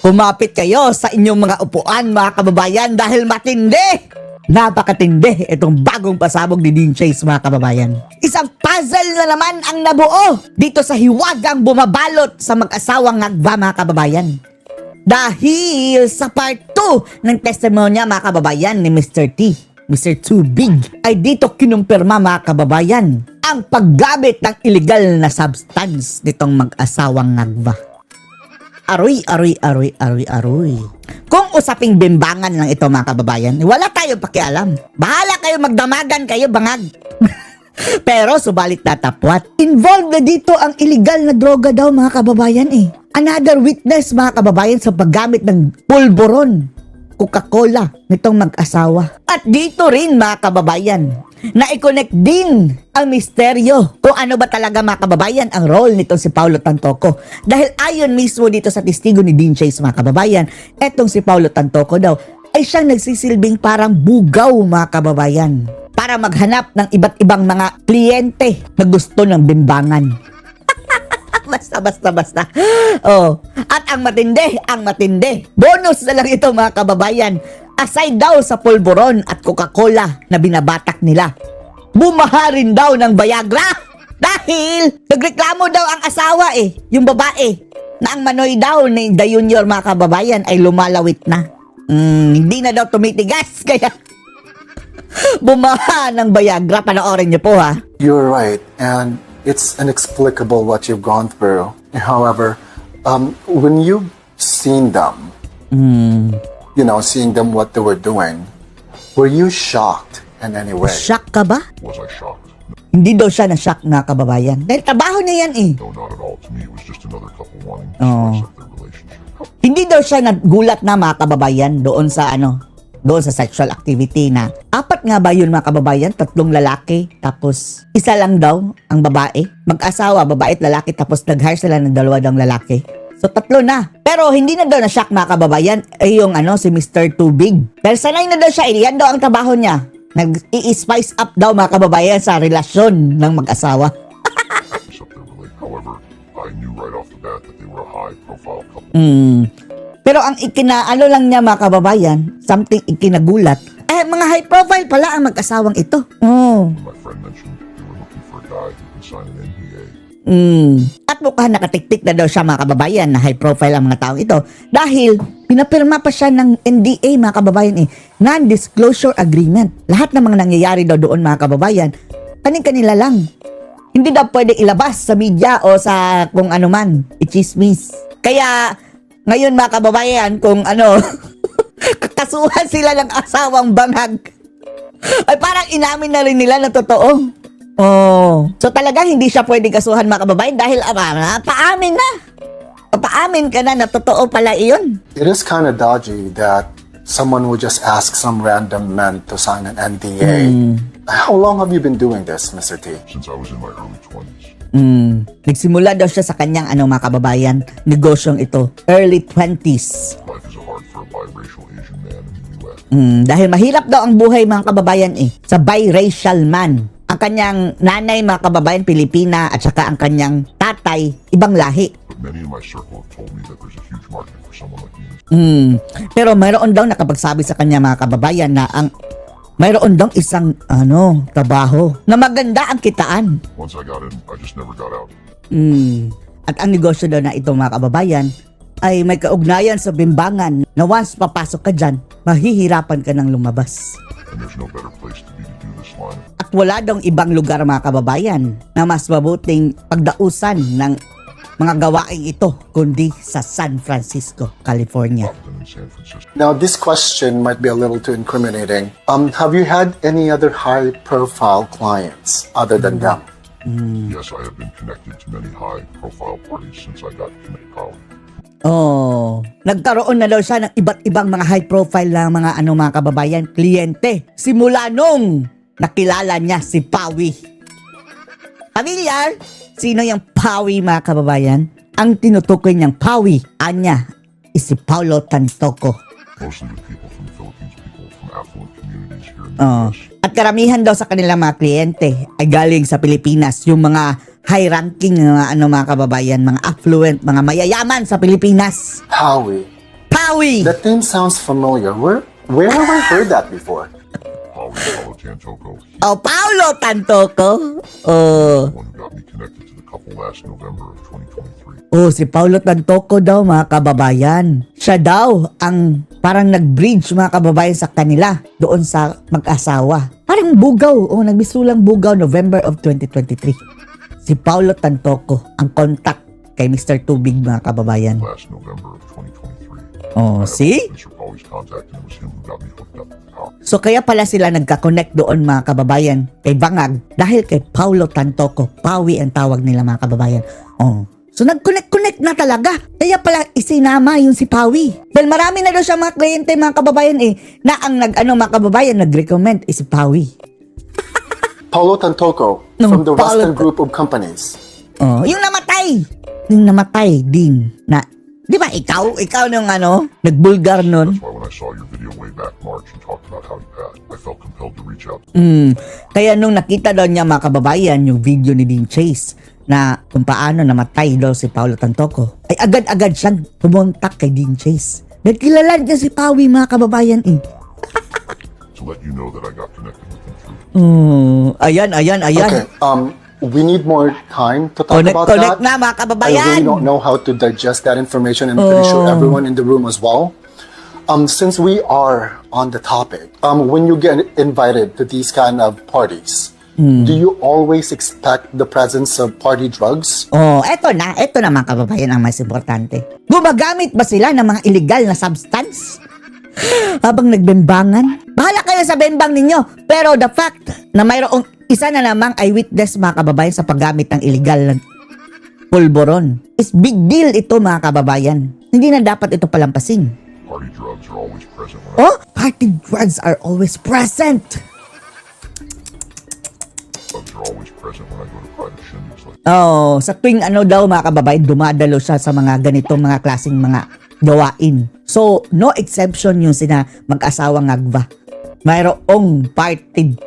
Kumapit kayo sa inyong mga upuan mga kababayan dahil matindi! Napakatindi itong bagong pasabog ni Dean Chase mga kababayan. Isang puzzle na naman ang nabuo dito sa hiwagang bumabalot sa mag-asawang Ngagva mga kababayan. Dahil sa part 2 ng testimonya mga kababayan ni Mr. T, Mr. Too Big, ay dito kinumpirma mga kababayan ang paggamit ng illegal na substance nitong mag-asawang Ngagva. Aroy. Kung usaping bimbangan lang ito mga kababayan, wala tayong pakialam. Bahala kayo, magdamagan kayo, bangag. Pero subalit tatapwat. Involved na dito ang illegal na droga daw mga kababayan eh. Another witness mga kababayan sa paggamit ng pulburon, Coca-Cola nitong mag-asawa. At dito rin mga kababayan, na-connect din ang misteryo kung ano ba talaga mga kababayan ang role nitong si Paulo Tantoco. Dahil ayon mismo dito sa testigo ni Dean Chase mga kababayan, etong si Paulo Tantoco daw ay siyang nagsisilbing parang bugaw mga kababayan para maghanap ng iba't ibang mga kliyente na gusto ng bimbangan. Basta. Oh. At ang matindi. Bonus na lang ito mga kababayan. Aside daw sa pulburon at Coca-Cola na binabatak nila, bumaha rin daw ng Viagra. Dahil nagreklamo daw ang asawa yung babae, na ang manoy daw ni The Junior mga kababayan ay lumalawit na. Hindi na daw tumitigas, kaya bumaha ng Viagra. Panoorin niyo po ha. You're right, and it's inexplicable what you've gone through. However, when you've seen them, seeing them what they were doing, were you shocked in any way? Shock ka ba? Was I shocked? Hindi daw siya na-shock na kababayan. Dahil trabaho niya yan No, not at all. To me, it was just another couple wanting to Oh. spice up their relationship. Hindi daw siya nagulat na mga kababayan doon sa sexual activity na apat nga ba yun mga kababayan, 3 lalaki, tapos isa lang daw ang babae, mag-asawa, babae at lalaki, tapos nag-hire sila ng 2 daw lalaki. So 3 na. Pero hindi na daw na shock mga kababayan yung si Mr. Too Big. Pero sanay na daw siya, yan daw ang trabaho niya. Nag-i-spice up daw mga kababayan sa relasyon ng mag-asawa. Spice up their relationship. However, I knew right off the bat that they were a high-profile couple. Pero ang ikinaano lang niya mga kababayan, something ikinagulat, mga high profile pala ang mag-asawang ito. My friend mentioned they were looking for a guy who can sign an NDA. At mukhang nakatiktik na daw siya mga kababayan na high profile ang mga taong ito dahil pinapirma pa siya ng NDA mga kababayan non-disclosure agreement. Lahat ng mga nangyayari daw doon mga kababayan, kanila lang. Hindi daw pwede ilabas sa media o sa kung ano man, i-chismis. Kaya ngayon mga kababayan, kung kakasuhan sila ng asawang bangag, ay parang inamin na rin nila na totoo. So talaga hindi siya pwedeng kasuhan mga kababayan dahil paamin na. Paamin ka na totoo pala iyon. It is kind of dodgy that someone would just ask some random man to sign an NDA. How long have you been doing this, Mr. T? Since I was in my early 20s. Nagsimula daw siya sa kanyang mga kababayan, negosyong ito, early 20s. Life is hard for a biracial Asian man in the U.S. Dahil mahirap daw ang buhay mga kababayan sa biracial man. Ang kanyang nanay mga kababayan Pilipina at saka ang kanyang tatay ibang lahi. But many in my circle have told me that there's a huge market for someone like me. Pero mayroon daw nakapagsabi sa kanya mga kababayan na mayroon daw isang trabaho na maganda ang kitaan. Once I got in, I just never got out. At ang negosyo daw na ito mga kababayan ay may kaugnayan sa bimbangan na once papasok ka dyan, mahihirapan ka ng lumabas. And there's no better place to be to do this line. At wala daw ibang lugar mga kababayan na mas mabuting pagdausan ng mga gawaing ito kundi sa San Francisco, California. Often in San Francisco. Now, this question might be a little too incriminating. Have you had any other high-profile clients other than them? Yes, I have been connected to many high-profile parties since I got to college. Nagkaroon na daw siya ng iba't ibang mga high profile na mga mga kababayan, kliyente. Simula nung nakilala niya si Pawi. Familiar? Sino yung Pawi mga kababayan? Ang tinutukoy niyang Pawi, anya, is si Paulo Tantoco. Mostly with people from the Philippines, people from affluent communities here in the U.S. At karamihan daw sa kanilang mga kliyente ay galing sa Pilipinas, yung mga high-ranking mga kababayan, mga affluent, mga mayayaman sa Pilipinas. Howie, Pawi. That name sounds familiar. Where have I heard that before? Paulo Tantoco, he's Oh, Paulo Tantoco. the one who got me connected to the couple last November of 2023. Oh, si Paulo Tantoco daw, mga kababayan. Siya daw ang parang nag-bridge, mga kababayan, sa kanila doon sa mag-asawa. Parang bugaw. Oh, nagbisulang bugaw November of 2023. Si Paulo Tantoco ang contact kay Mr. Tubig, mga kababayan. Last November of 2023. Oh, see? Mr. Pauly's contact, and it was him who got me hooked up with the power. So kaya pala sila nagka-connect doon, mga kababayan, kay Bangag dahil kay Paulo Tantoco. Pawi ang tawag nila, mga kababayan. Oh. So nag-connect na talaga. Kaya pala isinama yung si Pawi. Dahil marami na daw siya mga kliyente, mga kababayan na ang mga kababayan nag-recommend is si Pawi. Paulo Tantoco No, from the Paulo Western Group of Companies. Oh, yung namatay. Yung namatay din na, di ba ikaw nung nagbulgar nun. That's why when I saw your video way back March and talked about how you passed, I felt compelled to reach out. Kaya nung nakita daw niya, mga kababayan, yung video ni Dean Chase na kung paano namatay daw si Paulo Tantoco, ay agad-agad siyang pumuntak kay Dean Chase. Dahil kilala niya si Pawi, mga kababayan To let you know that I got connected with him through Ayan. Okay. We need more time to talk about Connect that. na, mga I kababayan. really don't know how to digest that information, and I'm pretty sure everyone in the room as well. Since we are on the topic, when you get invited to these kind of parties, do you always expect the presence of party drugs? Oh, eto na mga kababayan ang mas importante. Gumagamit ba sila ng mga illegal na substance? Habang nagbembangan? Bahala kayo sa bembang ninyo. Pero the fact na mayroong isa na namang eyewitness, mga kababayan, sa paggamit ng illegal na pulburon is big deal ito, mga kababayan. Hindi na dapat ito palampasin. party drugs are always present when Oh, party drugs are always present. drugs are always present when I go to private shindigs like Oh, sa tuwing daw, mga kababayan, dumadalo siya sa mga ganitong mga klaseng mga gawain. So, no exception yung sina mag-asawang Agva. Mayroong party,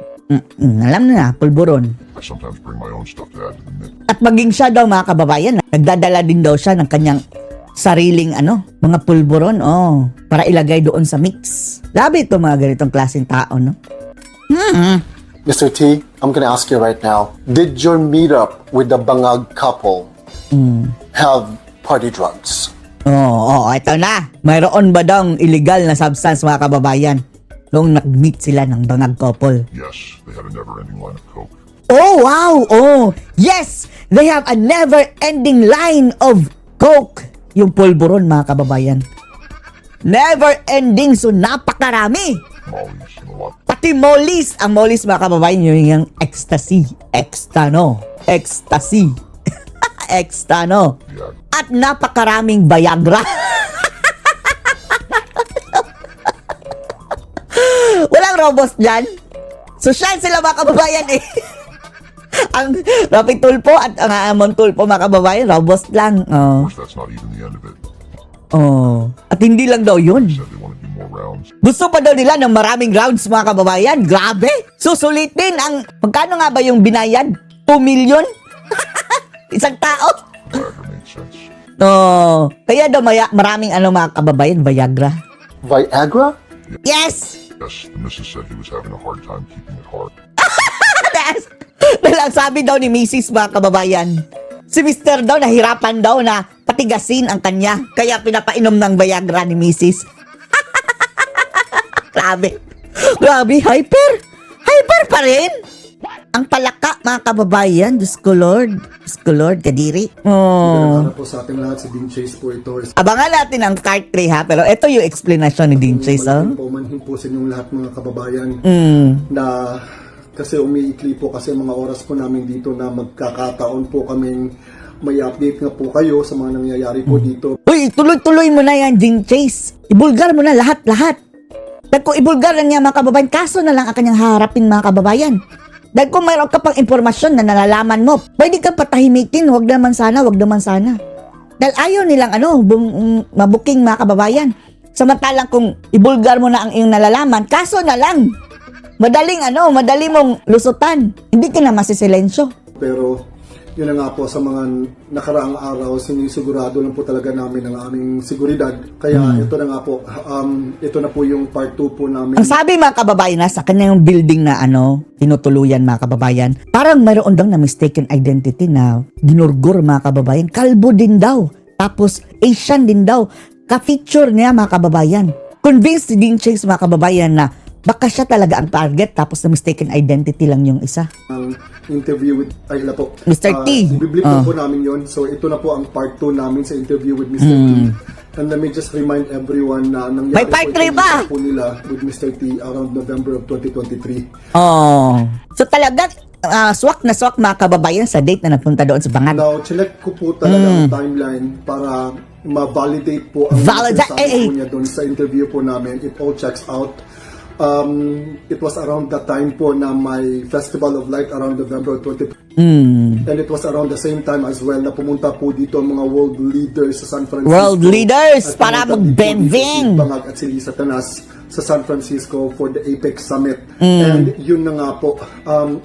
alam na, pulburon. I sometimes bring my own stuff to add to the mix. At maging siya daw, mga kababayan, nagdadala din daw siya ng kanyang sariling mga pulburon, para ilagay doon sa mix. Labi ito mga ganitong klaseng tao, no? Mr. T, I'm gonna ask you right now. Did your meetup with the Bangag couple have party drugs? Ito na. Mayroon ba daw illegal na substance, mga kababayan, nung nag-meet sila ng Bangag couple? Yes, they had a never-ending line of coke. Oh, wow! Oh, yes! They have a never-ending line of coke. Yung pulburon, mga kababayan. Never-ending, so napakarami. Molly's and a lot. Pati mollies. Ang mollies, mga kababayan, yung ecstasy. Extano. Yeah, At napakaraming Viagra. Walang robos dyan. So, sila, mga kababayan, ang Rapid Tulpo at ang Amon Tulpo, mga kababayan, robust lang. of course, that's not even the end of it. At hindi lang daw yun. Said they want to do more rounds. Gusto pa daw nila ng maraming rounds, mga kababayan. Grabe! Susulitin ang... Magkano nga ba yung binayad? 2 million? Isang tao? Viagra made sense. Kaya daw maraming mga kababayan, Viagra. Viagra? Yes! Yes, the missus said he was having a hard time keeping it hard. Dahil ang sabi daw ni Mrs. mga kababayan, si Mr. daw nahirapan daw na patigasin ang kanya. Kaya pinapainom ng Viagra ni Mrs. Grabe. Hyper pa rin. Ang palaka, mga kababayan. Diyos ko Lord, kadiri. Para po sa ating lahat, si Dean Chase po ito. Abangan natin ang part 3, ha. Pero ito yung explanation ni Dean Chase, Manhin po sa inyong lahat, mga kababayan, na kasi umiikli po kasi mga oras po namin dito na magkakataon po kaming may update nga po kayo sa mga nangyayari po dito. Uy, tuloy-tuloy mo na yan, Dean Chase. Ibulgar mo na lahat-lahat. Dahil kung ibulgar na niya, mga kababayan, kaso na lang ang kanyang harapin, mga kababayan. Dahil kung mayroon ka pang impormasyon na nalalaman mo, pwede kang patahimikin, wag naman sana. Dahil ayaw nilang mabuking, mga kababayan. Samantalang kung ibulgar mo na ang iyong nalalaman, kaso na lang. Madali mong lusutan. Hindi ka na masisilensyo. Pero yun na nga po, sa mga nakaraang araw, sinisigurado lang po talaga namin ang aming seguridad. Kaya ito na nga po, ito na po yung part 2 po namin. Ang sabi mga kababayan na sa kanyang building na tinutuluyan mga kababayan, parang mayroon daw na mistaken identity na ginurgur mga kababayan. Kalbo din daw. Tapos Asian din daw. Ka-feature niya mga kababayan. Convinced din siya mga kababayan na baka siya talaga ang target tapos na mistaken identity lang yung isa. Ang interview with Ayla po. Mr. T. Ibiblip lang po namin yon. So ito na po ang part 2 namin sa interview with Mr. T. And let me just remind everyone na nangyari May part 3 ba? po nila with Mr. T around November of 2023. So talaga, swak na swak mga kababayan sa date na napunta doon sa Bangag. Now, chinek ko po talaga ang timeline para ma-validate po ang sinasabi po niya doon sa interview po namin. It all checks out. It was around that time po na may Festival of Light around November 20. And it was around the same time as well na pumunta po dito ang mga world leaders sa San Francisco. World leaders At para pumunta dito mag-bending. Si Bangag at si Lisa Tanas sa San Francisco for the APEC Summit. And yun na nga po,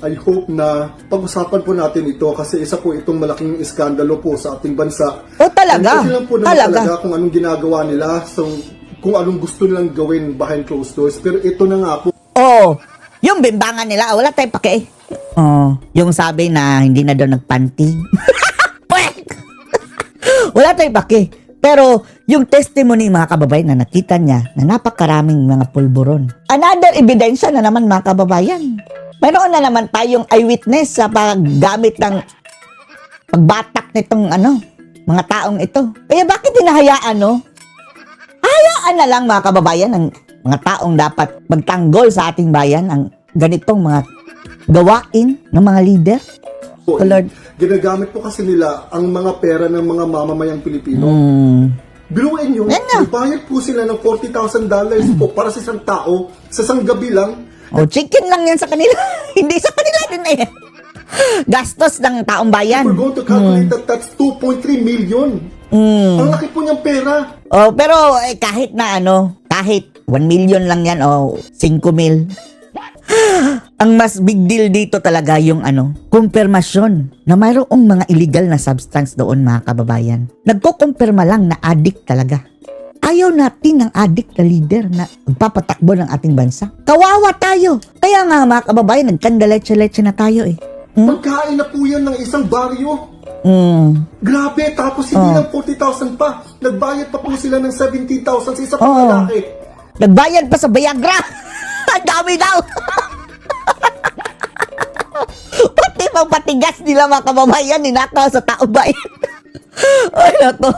I hope na pag-usapan po natin ito kasi isa po itong malaking iskandalo po sa ating bansa. Oh, talaga? And kasi lang po naman talaga kung anong ginagawa nila, so, kung anong gusto nilang gawin behind closed doors. Pero ito na nga po. Yung bimbangan nila, wala tayong pake. Yung sabi na hindi na daw nagpanty. Wala tayong pake. Pero yung testimony mga kababayan na nakita niya na napakaraming mga pulburon. Another ebidensya na naman mga kababayan. Mayroon na naman tayong eyewitness sa paggamit ng pagbatak nitong mga taong ito. Kaya bakit hinahayaan hayaan na lang mga kababayan ng mga taong dapat magtanggol sa ating bayan ang ganitong mga gawain ng mga leader. Po, Lord. Ginagamit po kasi nila ang mga pera ng mga mamamayang Pilipino. Biruin nyo, bayad po sila ng $40,000 po para sa isang tao, sa isang gabi lang. Chicken lang yan sa kanila. Hindi sa kanila din gastos ng taong bayan. We're going to calculate that that's 2.3 million. Ang laki po niyang pera. Pero kahit na kahit 1 million lang yan o 5 mil. Ang mas big deal dito talaga yung kumpirmasyon na mayroong mga illegal na substance doon mga kababayan. Nagkukumpirma lang na addict talaga. Ayaw natin ng addict na leader na magpapatakbo ng ating bansa. Kawawa tayo. Kaya nga mga kababayan, nagkandaleche-leche na tayo Pagkain na po yan ng isang baryo. Grabe, tapos hindi lang 40,000 pa. Nagbayad pa po sila ng 17,000 sa isa pang lalaki. Nagbayad pa sa Viagra. Ang dami daw. Pati pang patigas nila mga kababayan, ninakaw sa tao bayan. Ay nato.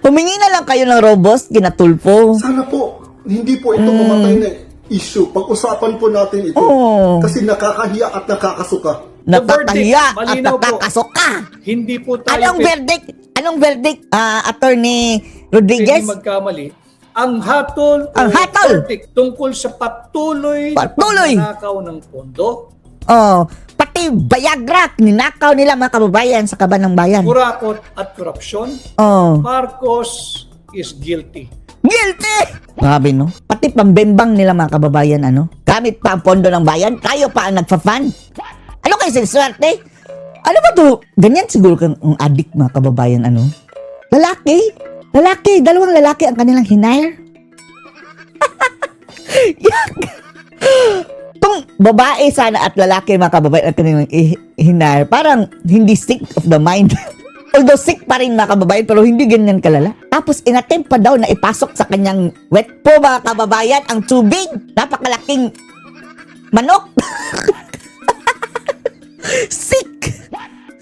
Humingi na lang kayo ng robos, kinatulpo. Sana po, hindi po ito mamatay na issue. Pag-usapan po natin ito. Kasi nakakahiya at nakakasuka. Nakakahiya at malinaw po. nakakasuka. Hindi po tayo Anong verdict? Anong verdict, Attorney Rodriguez? pwede magkamali. Ang hatol verdict tungkol sa patuloy na pagnanakaw ng pondo, Pati Viagra, ninakaw nila mga kababayan sa kaban ng bayan. kurakot at korupsyon, Marcos is guilty. Guilty! Grabe no? Pati pambembang nila mga kababayan gamit pa ang pondo ng bayan, tayo pa ang nagfa-fund. Ano kayo siniswerte? Ano ba to? Ganyan siguro kang addict mga kababayan Lalaki, dalawang lalaki ang kanilang hinire. Tong babae sana at lalaki mga kababayan ang kanilang hinire, parang hindi sick of the mind. Although sick pa rin mga kababayan, pero hindi ganyan kalala. Tapos inattempt pa daw na ipasok sa kanyang wet po mga kababayan ang tubig. Napakalaking manok.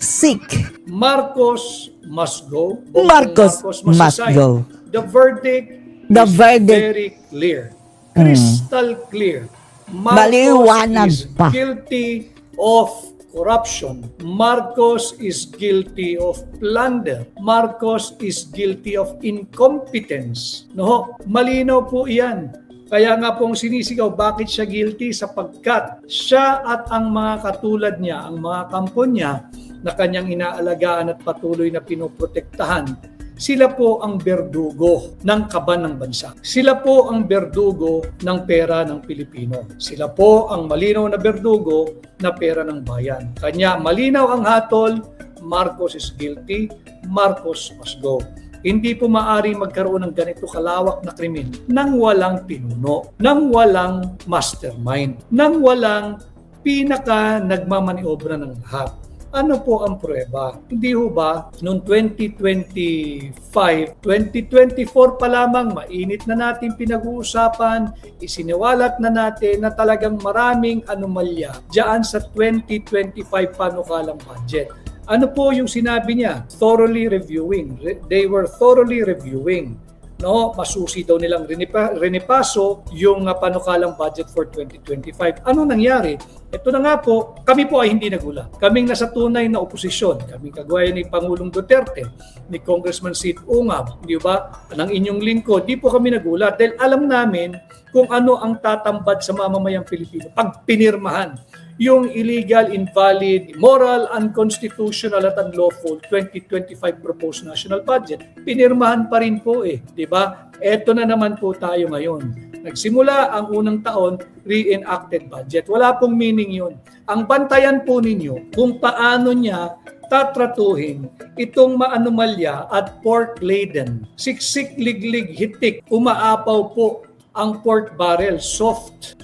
Sick. Marcos must go. Marcos must resign. go. The verdict The is verdict. very clear. Crystal clear. Maliwanag Marcos is pa. guilty of corruption. Marcos is guilty of plunder. Marcos is guilty of incompetence. No, malinaw po iyan. Kaya nga pong sinisigaw, bakit siya guilty? Sapagkat siya at ang mga katulad niya, ang mga kampo niya na kanyang inaalagaan at patuloy na pinoprotektahan, sila po ang berdugo ng kaban ng bansa. Sila po ang berdugo ng pera ng Pilipino. Sila po ang malinaw na berdugo na pera ng bayan. Kanya malinaw ang hatol, Marcos is guilty, Marcos must go. Hindi po maaring magkaroon ng ganito kalawak na krimen nang walang pinuno, nang walang mastermind, nang walang pinaka nagmamaniobra ng lahat. Ano po ang pruweba? Hindi ho ba noong 2025, 2024 pa lamang mainit na natin pinag-uusapan, isiniwalat na natin na talagang maraming anomalya diyan sa 2025 panukalang budget. Ano po yung sinabi niya? Thoroughly reviewing. They were thoroughly reviewing. No, masusi daw nilang rinipaso yung panukalang budget for 2025. Ano nangyari? Ito na nga po, kami po ay hindi nagulat. Kaming nasa tunay na oposisyon, kaming kagaya ni Pangulong Duterte, ni Congressman Sid Ungab, di ba, ng inyong lingkod, di po kami nagulat dahil alam namin kung ano ang tatambad sa mamamayang Pilipino pag pinirmahan yung illegal, invalid, immoral, unconstitutional at unlawful 2025 proposed national budget. Pinirmahan pa rin po di ba? Eto na naman po tayo ngayon. Nagsimula ang unang taon, re-enacted budget. Wala pong meaning yun. Ang bantayan po ninyo kung paano niya tatratuhin itong maanomalya at pork-laden. Siksik, liglig, hitik, umaapaw po ang pork barrel, soft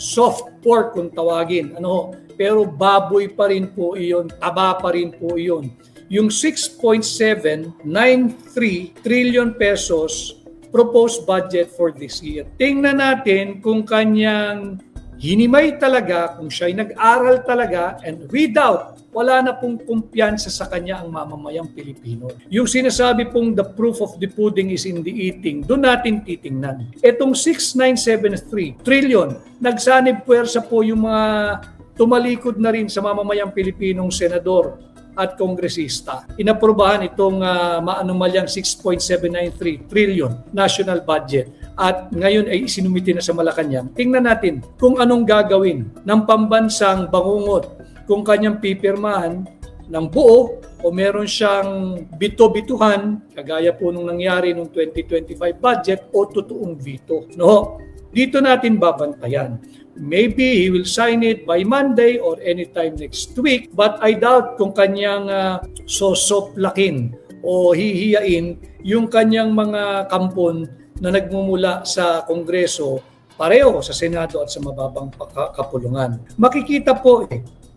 pork kung tawagin. Pero baboy pa rin po iyon, taba pa rin po iyon. Yung 6.793 trillion pesos proposed budget for this year. Tingnan natin kung kanyang hinimay talaga, kung siya'y nag-aral talaga, and without, wala na pong kumpiyansa sa kanya ang mamamayang Pilipino. Yung sinasabi pong the proof of the pudding is in the eating, doon natin titingnan. Etong 6.973 trillion, nagsanib puwersa po yung mga tumalikod na rin sa mamamayang Pilipinong senador at kongresista. Inaprubahan itong maanomalyang 6.793 trillion national budget at ngayon ay isinumiti na sa Malacanang. Tingnan natin kung anong gagawin ng pambansang bangungot, kung kanyang pipirmahan ng buo o meron siyang bito-bituhan kagaya po nung nangyari nung 2025 budget o totoong veto. Dito natin babantayan. Maybe he will sign it by Monday or anytime next week, but I doubt kung kanyang sosoplakin o hihiyain yung kanyang mga kampon na nagmumula sa Kongreso pareho sa Senado at sa mababang kapulungan. Makikita po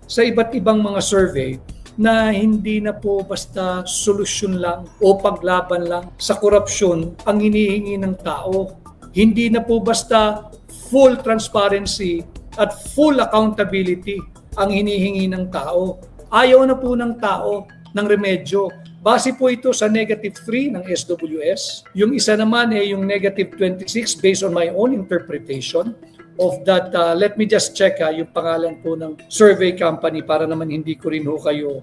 sa iba't ibang mga survey na hindi na po basta solusyon lang o paglaban lang sa korupsyon ang hinihingi ng tao. Hindi na po basta full transparency at full accountability ang hinihingi ng tao. Ayaw na po ng tao ng remedyo. Base po ito sa -3 ng SWS. Yung isa naman ay yung -26 based on my own interpretation of that. Let me just check yung pangalan po ng survey company para naman hindi ko rin kayo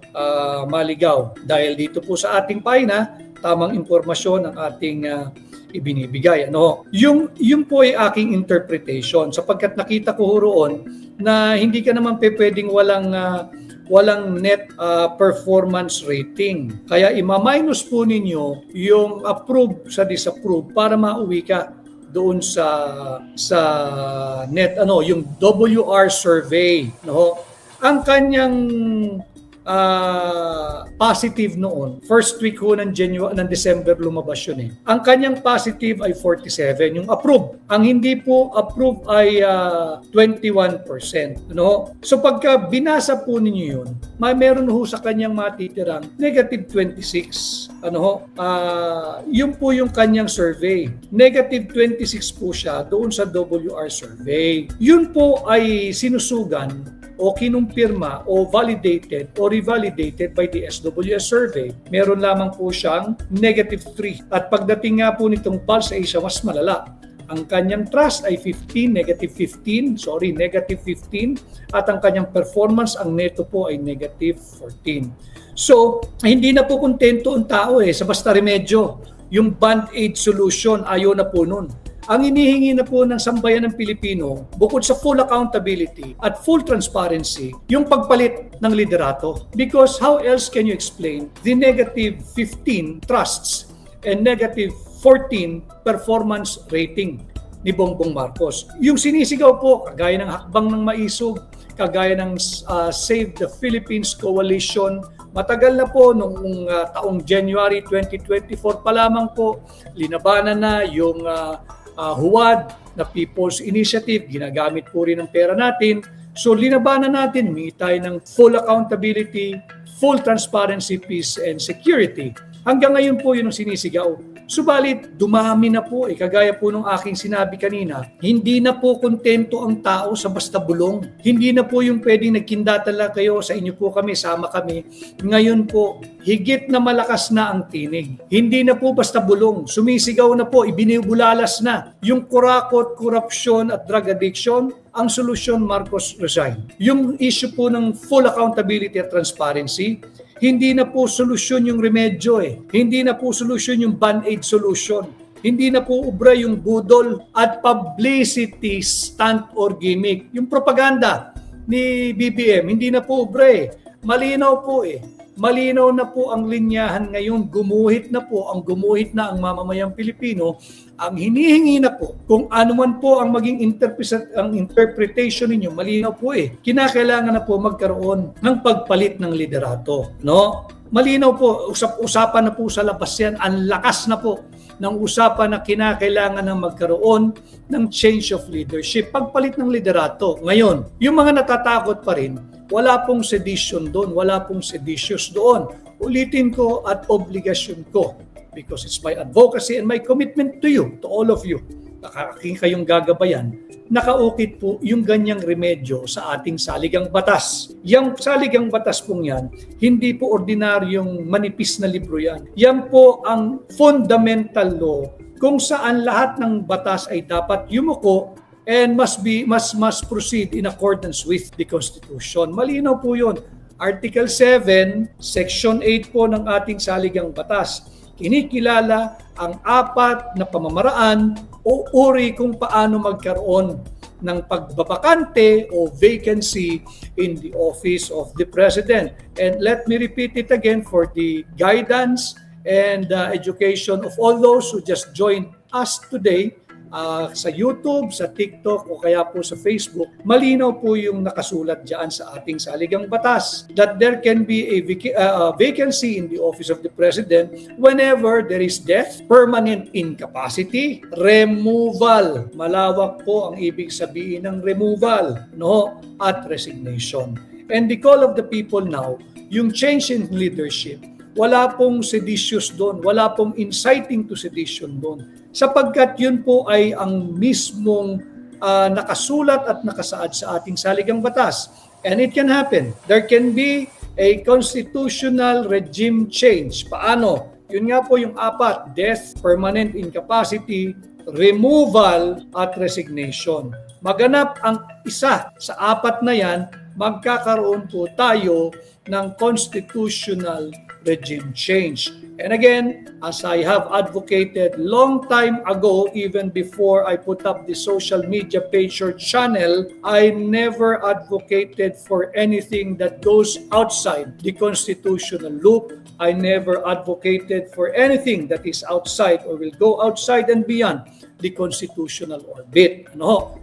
maligaw. Dahil dito po sa ating pahina, tamang impormasyon ang ating ibinibigay. Yung po ay aking interpretation sapagkat nakita ko roon na hindi ka naman pwedeng walang net performance rating. Kaya ima-minus po ninyo yung approve sa disapprove para mauwi ka doon sa net yung WR survey. Ang kanyang positive noon, first week ng December lumabas yun Ang kanyang positive ay 47, yung approve. Ang hindi po approve ay 21%. So pagka binasa po ninyo yun, meron sa kanyang matitirang -26. Yun po yung kanyang survey. -26 po siya doon sa WR survey. Yun po ay sinusugan o kinumpirma o validated o revalidated by the SWS survey. Meron lamang po siyang -3. At pagdating nga po nitong Pulse Asia, mas malala. Ang kanyang trust ay -15. At ang kanyang performance, ang neto po ay -14. So, hindi na po kontento ang tao sa basta remedyo. Yung band-aid solution, ayaw na po nun. Ang hinihingi na po ng sambayan ng Pilipino, bukod sa full accountability at full transparency, yung pagpalit ng liderato. Because how else can you explain the -15 trusts and -14 performance rating ni Bongbong Marcos? Yung sinisigaw po, kagaya ng Hakbang ng Maisog, kagaya ng Save the Philippines Coalition, Matagal na po, noong taong January 2024 pa lamang po, linabanan na yung HUAD na People's Initiative. Ginagamit po rin ang pera natin. So linabanan natin, humingi tayo ng full accountability, full transparency, peace, and security. Hanggang ngayon po yun ang sinisigaw. Subalit, dumami na po, kagaya po nung aking sinabi kanina, hindi na po kontento ang tao sa basta bulong. Hindi na po yung pwedeng nagkindatala kayo, sa inyo po kami, sama kami. Ngayon po, higit na malakas na ang tinig. Hindi na po basta bulong. Sumisigaw na po, ibinibulalas na. Yung kurakot, korupsyon at drug addiction, ang solusyon, Marcos resign. Yung issue po ng full accountability at transparency, hindi na po solusyon yung remedyo Hindi na po solusyon yung band-aid solution. Hindi na po ubra yung budol at publicity stunt or gimmick. Yung propaganda ni BBM, hindi na po ubra Malinaw po Malinaw na po ang linyahan ngayon. Gumuhit na ang mamamayang Pilipino. Ang hinihingi na po, kung ano man po ang maging interpretation ninyo, malinaw po Kinakailangan na po magkaroon ng pagpalit ng liderato. No? Malinaw po, usapan na po sa labas yan. Ang lakas na po ng usapan na kinakailangan na magkaroon ng change of leadership. Pagpalit ng liderato. Ngayon, yung mga natatakot pa rin, wala pong sedition doon, wala pong seditious doon. Ulitin ko at obligasyon ko because it's my advocacy and my commitment to you, to all of you. Nakakaking kayong gagabayan, nakaukit po yung ganyang remedyo sa ating saligang batas. Yung saligang batas pong yan, hindi po ordinaryong manipis na libro yan. Yan po ang fundamental law kung saan lahat ng batas ay dapat yumuko and must proceed in accordance with the Constitution. Malinaw po yun. Article 7, Section 8 po ng ating saligang batas. Kinikilala ang 4 na pamamaraan o uri kung paano magkaroon ng pagbabakante o vacancy in the office of the President. And let me repeat it again for the guidance and education of all those who just joined us today. Sa YouTube, sa TikTok o kaya po sa Facebook, malinaw po yung nakasulat dyan sa ating saligang batas that there can be a vacancy in the office of the President whenever there is death, permanent incapacity, removal. Malawak po ang ibig sabihin ng removal, no? At resignation. And the call of the people now, yung change in leadership, wala pong seditious doon, wala pong inciting to sedition doon. Sapagkat yun po ay ang mismong nakasulat at nakasaad sa ating saligang batas. And it can happen. There can be a constitutional regime change. Paano? Yun nga po yung 4, death, permanent incapacity, removal, at resignation. Maganap ang isa sa 4 na yan, magkakaroon po tayo ng constitutional regime change. And again, as I have advocated long time ago, even before I put up the social media page or channel, I never advocated for anything that goes outside the constitutional loop. I never advocated for anything that is outside or will go outside and beyond the constitutional orbit.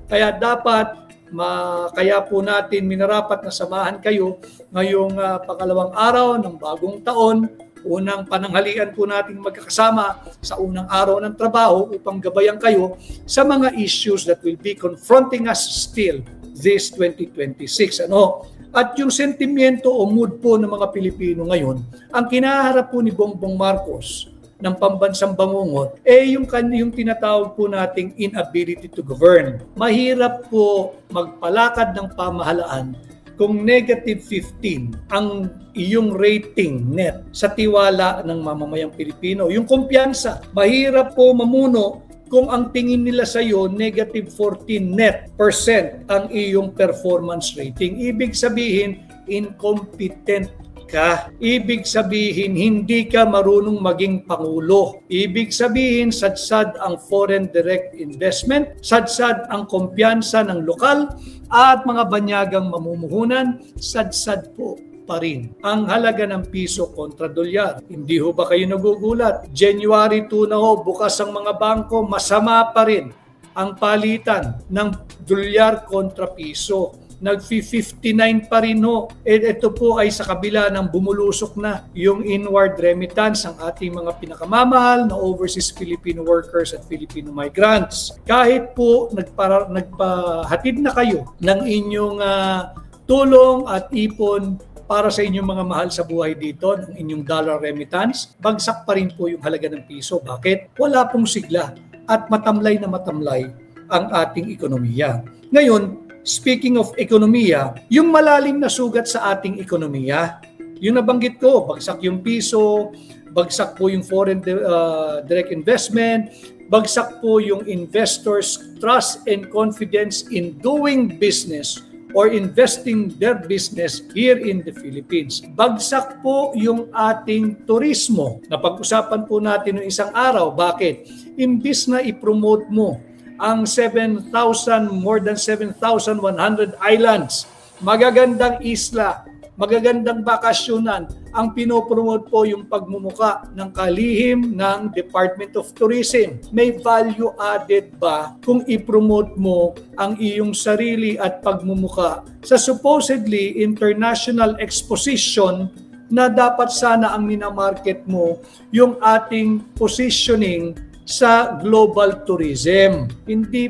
Kaya dapat kaya po natin minarapat na samahan kayo ngayong pangalawang araw ng bagong taon, unang pananghalian po nating magkakasama sa unang araw ng trabaho upang gabayan kayo sa mga issues that will be confronting us still this 2026. At yung sentimiento o mood po ng mga Pilipino ngayon, ang kinaharap po ni Bongbong Marcos ng pambansang bangungot, yung tinatawag po nating inability to govern. Mahirap po magpalakad ng pamahalaan kung negative 15 ang iyong rating net sa tiwala ng mamamayang Pilipino. Yung kumpiyansa, mahirap po mamuno kung ang tingin nila sa iyo negative 14 net % ang iyong performance rating. Ibig sabihin, incompetent ka. Ibig sabihin, hindi ka marunong maging pangulo. Ibig sabihin, sadsad ang foreign direct investment, sadsad ang kumpiyansa ng lokal at mga banyagang mamumuhunan, sadsad po pa rin ang halaga ng piso kontra dolyar. Hindi ho ba kayo nagugulat? January 2 na ho, bukas ang mga bangko, masama pa rin ang palitan ng dolyar kontra piso. nag-59 pa rin ho. Ito po ay sa kabila ng bumulusok na yung inward remittance ng ating mga pinakamamahal na overseas Filipino workers at Filipino migrants. Kahit po nagpahatid na kayo ng inyong tulong at ipon para sa inyong mga mahal sa buhay dito, ng inyong dollar remittance, bagsak pa rin po yung halaga ng piso. Bakit? Wala pong sigla at matamlay na matamlay ang ating ekonomiya. Ngayon, speaking of ekonomiya, yung malalim na sugat sa ating ekonomiya, yung nabanggit ko, bagsak yung piso, bagsak po yung foreign direct investment, bagsak po yung investors' trust and confidence in doing business or investing their business here in the Philippines. Bagsak po yung ating turismo. Napag-usapan po natin ng isang araw. Bakit? Imbis na i-promote mo ang more than 7,100 islands, magagandang isla, magagandang bakasyonan, ang pinopromote po yung pagmumuka ng kalihim ng Department of Tourism. May value added ba kung i-promote mo ang iyong sarili at pagmumuka sa supposedly international exposition na dapat sana ang minamarket mo yung ating positioning sa global tourism?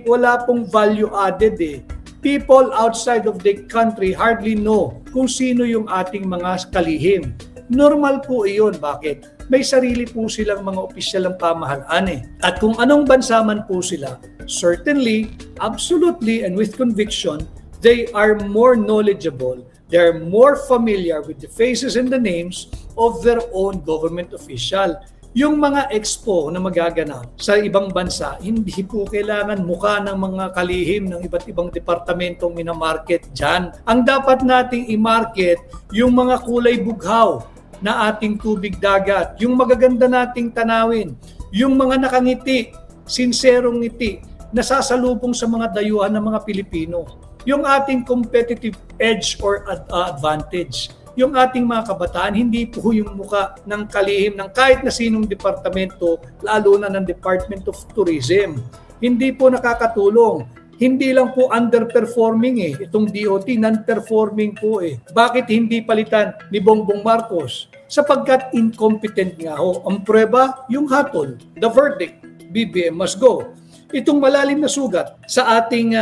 Wala pong value added eh. People outside of the country hardly know kung sino yung ating mga kalihim. Normal po iyon. Bakit? May sarili po silang mga opisyal ng pamahalaan eh. At kung anong bansa man po sila, certainly, absolutely, and with conviction, they are more knowledgeable, they're more familiar with the faces and the names of their own government official. Yung mga expo na magaganap sa ibang bansa, hindi po kailangan mukha ng mga kalihim ng iba't ibang departamentong minamarket dyan. Ang dapat nating i-market, yung mga kulay bughaw na ating tubig dagat, yung magaganda nating tanawin, yung mga nakangiti, sinserong ngiti, nasasalubong sa mga dayuhan ng mga Pilipino, yung ating competitive edge or advantage. Yung ating mga kabataan, hindi po yung muka ng kalihim ng kahit na sinong departamento, lalo na ng Department of Tourism. Hindi po nakakatulong. Hindi lang po underperforming eh. Itong DOT, non-performing po eh. Bakit hindi palitan ni Bongbong Marcos? Sapagkat incompetent nga ho. Ang prueba, yung hatol, the verdict, BBM must go. Itong malalim na sugat sa ating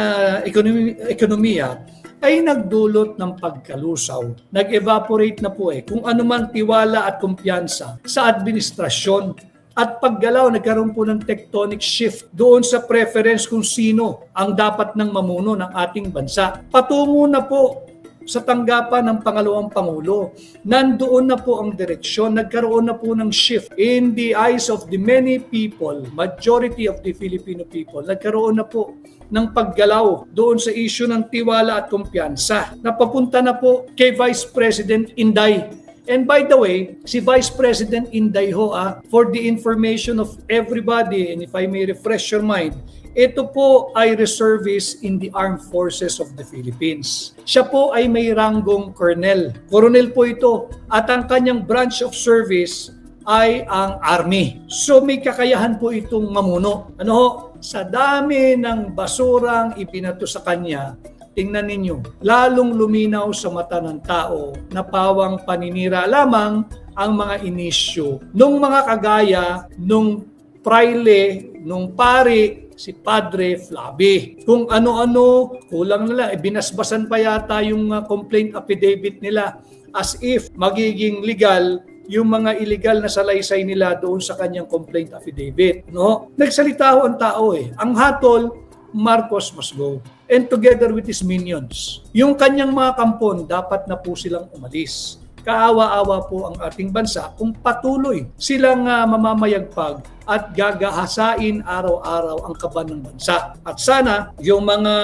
ekonomiya, ay nagdulot ng pagkalusaw. Nag-evaporate na po eh kung ano man tiwala at kumpiyansa sa administrasyon. At paggalaw, nagkaroon po ng tectonic shift doon sa preference kung sino ang dapat nang mamuno ng ating bansa. Patungo na po sa tanggapan ng pangalawang Pangulo. Nandoon na po ang direksyon, nagkaroon na po ng shift in the eyes of the many people, majority of the Filipino people. Nagkaroon na po ng paggalaw doon sa issue ng tiwala at kumpiyansa. Napapunta na po kay Vice President Inday. And by the way, si Vice President Inday ho, for the information of everybody, and if I may refresh your mind, ito po ay reservist in the Armed Forces of the Philippines. Siya po ay may ranggong colonel. Coronel po ito at ang kanyang branch of service ay ang Army. So may kakayahan po itong mamuno. Ano ho? Sa dami ng basurang ipinato sa kanya, tingnan ninyo, lalong luminaw sa mata ng tao na pawang paninira lamang ang mga inisyo nung mga kagaya nung praile, nung pari, si Padre Flavi. Kung ano-ano, kulang nila, binasbasan pa yata yung complaint affidavit nila as if magiging legal yung mga illegal na salaysay nila doon sa kanyang complaint affidavit. No? Nagsalita ho ang tao eh. Ang hatol, Marcos must go. And together with his minions. Yung kanyang mga kampon, dapat na po silang umalis. Kaawa-awa po ang ating bansa kung patuloy silang mamamayagpag at gagahasain araw-araw ang kaban ng bansa. At sana yung mga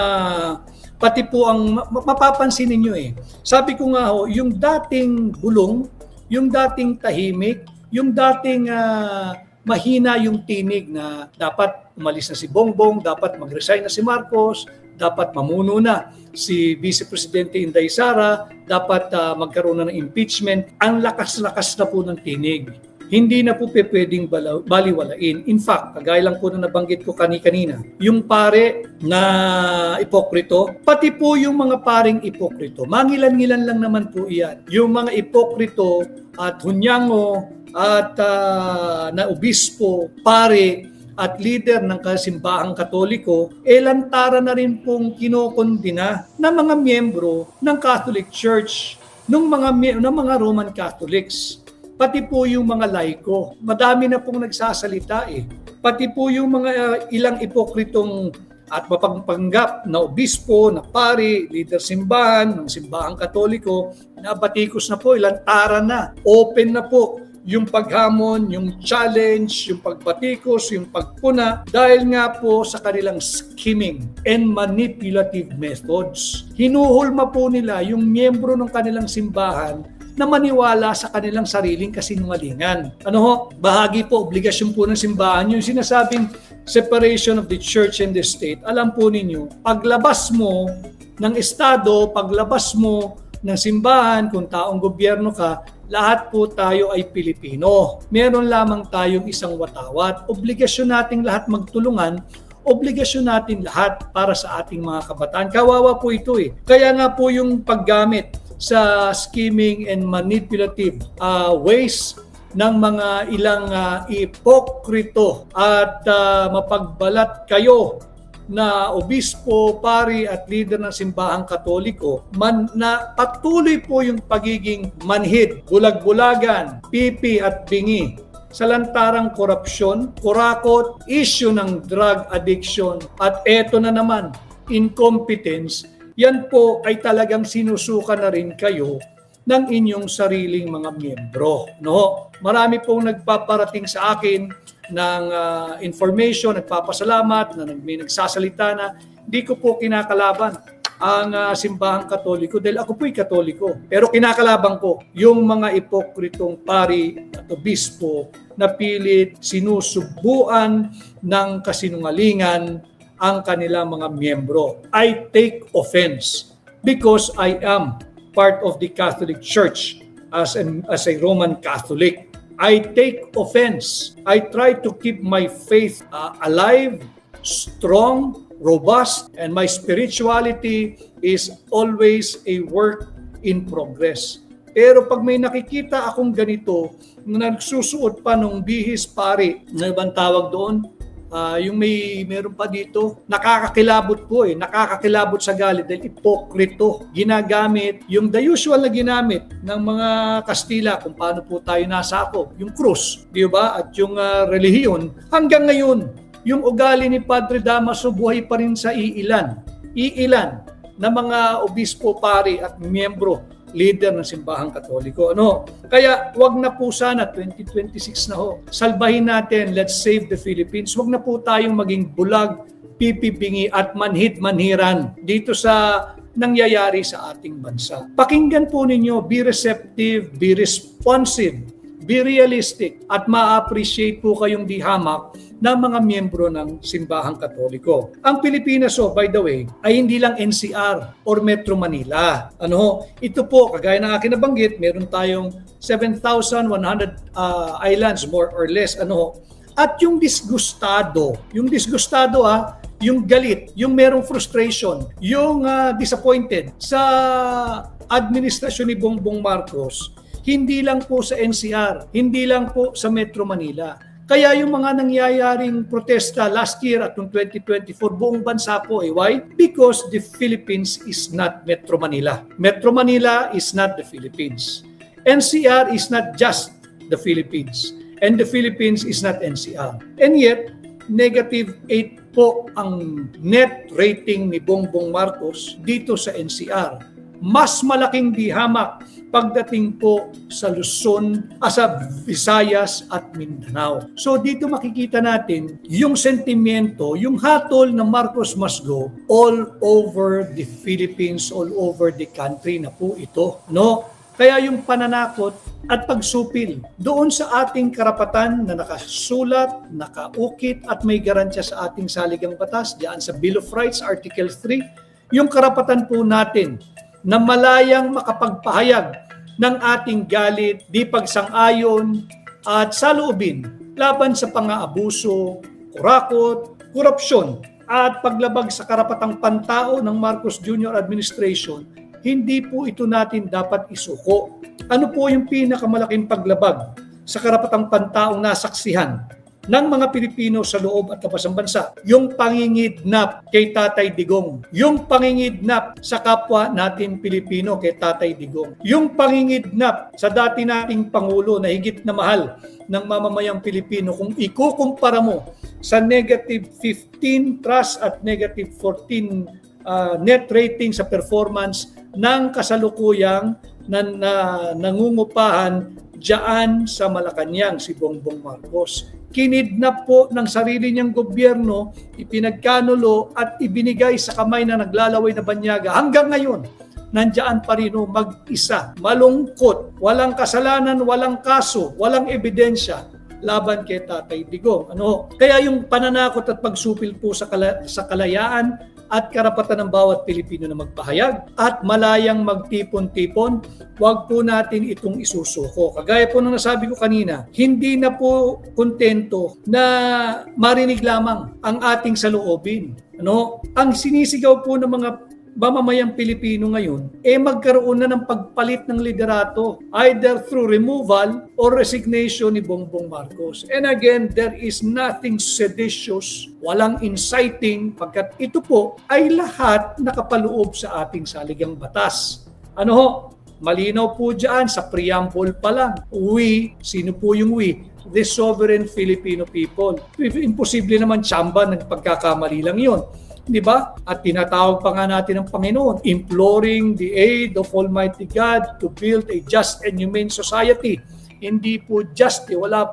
pati po ang mapapansin ninyo eh. Sabi ko nga ho, yung dating bulong, yung dating tahimik, yung dating mahina yung tinig na dapat umalis na si Bongbong, dapat mag-resign na si Marcos, dapat mamuno na si Vice Presidente Inday Sara, dapat magkaroon na ng impeachment. Ang lakas-lakas na po ng tinig. hindi na po pwedeng baliwalain. In fact, kagaya lang po na nabanggit ko kanina, yung pare na ipokrito, pati po yung mga paring ipokrito, mangilan-ngilan lang naman po iyan. Yung mga ipokrito at hunyango at na obispo, pare, at leader ng kasimbahang Katoliko, lantara na rin pong kinokondina ng mga miyembro ng Catholic Church, ng mga Roman Catholics. Pati po yung mga laiko. Madami na pong nagsasalita Pati po yung mga ilang ipokritong at mapagpanggap na obispo, na pari, leader simbahan, ng simbahang Katoliko, na batikos na po, ilantara na, open na po yung paghamon, yung challenge, yung pagbatikos, yung pagpuna, dahil nga po sa kanilang scheming and manipulative methods. Hinuhulma po nila yung miyembro ng kanilang simbahan na maniwala sa kanilang sariling kasinungalingan. Bahagi po, obligasyon po ng simbahan, yung sinasabing separation of the church and the state. Alam po ninyo, paglabas mo ng estado, paglabas mo ng simbahan, kung taong gobyerno ka, lahat po tayo ay Pilipino. Meron lamang tayong isang watawat. Obligasyon nating lahat magtulungan, obligasyon natin lahat para sa ating mga kabataan. Kawawa po ito Kaya nga po yung paggamit sa scheming and manipulative ways ng mga ilang ipokrito at mapagbalat kayo na obispo, pari at leader ng simbahang Katoliko, na patuloy po yung pagiging manhid, bulag-bulagan, pipi at bingi sa lantarang korupsyon, kurakot, issue ng drug addiction at eto na naman, incompetence. Yan po ay talagang sinusuka na rin kayo ng inyong sariling mga miyembro. Marami pong nagpaparating sa akin ng information, nagpapasalamat, na may nagsasalita na hindi ko po kinakalaban ang simbahang Katoliko dahil ako po'y Katoliko. Pero kinakalaban ko yung mga ipokritong pari at obispo na pilit sinusubuan ng kasinungalingan ang kanilang mga miyembro. I take offense because I am part of the Catholic Church as a Roman Catholic. I take offense. I try to keep my faith alive, strong, robust, and my spirituality is always a work in progress. Pero pag may nakikita akong ganito, na nagsusuot pa ng bihis pari, na ibang tawag doon, yung meron pa dito, nakakakilabot po nakakakilabot sa galit dahil ipokrito. Ginagamit yung the usual na ginamit ng mga Kastila kung paano po tayo nasakop, yung krus, di ba? At yung relihiyon. Hanggang ngayon, yung ugali ni Padre Damaso buhay pa rin sa iilan na mga obispo, pari at miyembro, leader ng simbahang Katoliko. Kaya wag na po sana, 2026 na salbahin natin, let's save the Philippines. Wag na po tayong maging bulag, pipibingi at manhid-manhiran dito sa nangyayari sa ating bansa. Pakinggan po ninyo, be receptive, be responsive, be realistic, at ma-appreciate po kayong dihamak ng mga miyembro ng simbahang Katoliko. Ang Pilipinas, by the way, ay hindi lang NCR or Metro Manila. Ito po, kagaya ng akin nabanggit, meron tayong 7,100 islands, more or less. At yung disgustado, yung galit, yung merong frustration, yung disappointed sa administrasyon ni Bongbong Marcos, hindi lang po sa NCR, hindi lang po sa Metro Manila. Kaya yung mga nangyayaring protesta last year at noong 2024, buong bansa po. Why? Because the Philippines is not Metro Manila. Metro Manila is not the Philippines. NCR is not just the Philippines. And the Philippines is not NCR. And yet, -8 po ang net rating ni Bongbong Marcos dito sa NCR. Mas malaking dihamak pagdating po sa Luzon, sa Visayas at Mindanao. So dito makikita natin yung sentimiento, yung hatol na Marcos must go all over the Philippines, all over the country na po ito. Kaya yung pananakot at pagsupil doon sa ating karapatan na nakasulat, nakaukit at may garantiya sa ating saligang batas, diyan sa Bill of Rights, Article 3, yung karapatan po natin na malayang makapagpahayag ng ating galit, di pagsang-ayon at saloobin laban sa pang-aabuso, kurakot, korupsyon at paglabag sa karapatang pantao ng Marcos Jr. administration, hindi po ito natin dapat isuko. Ano po yung pinakamalaking paglabag sa karapatang pantaong nasaksihan ng mga Pilipino sa loob at labas ng bansa? Yung pangingidnap kay Tatay Digong. Yung pangingidnap sa kapwa natin Pilipino kay Tatay Digong. Yung pangingidnap sa dati nating Pangulo na higit na mahal ng mamamayang Pilipino kung ikukumpara mo sa negative 15 trust at negative 14 net rating sa performance ng kasalukuyang nangungupahan diyan sa Malacanang si Bongbong Marcos. Kinidnap po ng sarili niyang gobyerno, ipinagkanulo at ibinigay sa kamay na naglalaway na banyaga. Hanggang ngayon, nandiyan pa rin mag-isa, malungkot, walang kasalanan, walang kaso, walang ebidensya laban kay Tatay Digong. Kaya yung pananakot at pagsupil po sa kalayaan at karapatan ng bawat Pilipino na magpahayag at malayang magtipon-tipon, huwag po natin itong isusuko. Kagaya po ng nasabi ko kanina, hindi na po kontento na marinig lamang ang ating saloobin. Ang sinisigaw po ng mga mamamayang Pilipino ngayon, magkaroon na ng pagpalit ng liderato, either through removal or resignation ni Bongbong Marcos. And again, there is nothing seditious, walang inciting, pagkat ito po ay lahat nakapaloob sa ating saligang batas. Malinaw po dyan sa preamble pa lang. We, sino po yung we? The sovereign Filipino people. Imposible naman tsamba ng pagkakamali lang yun. Di ba? At tinatawag pa nga natin ang Panginoon, imploring the aid of Almighty God to build a just and humane society. Hindi po just, wala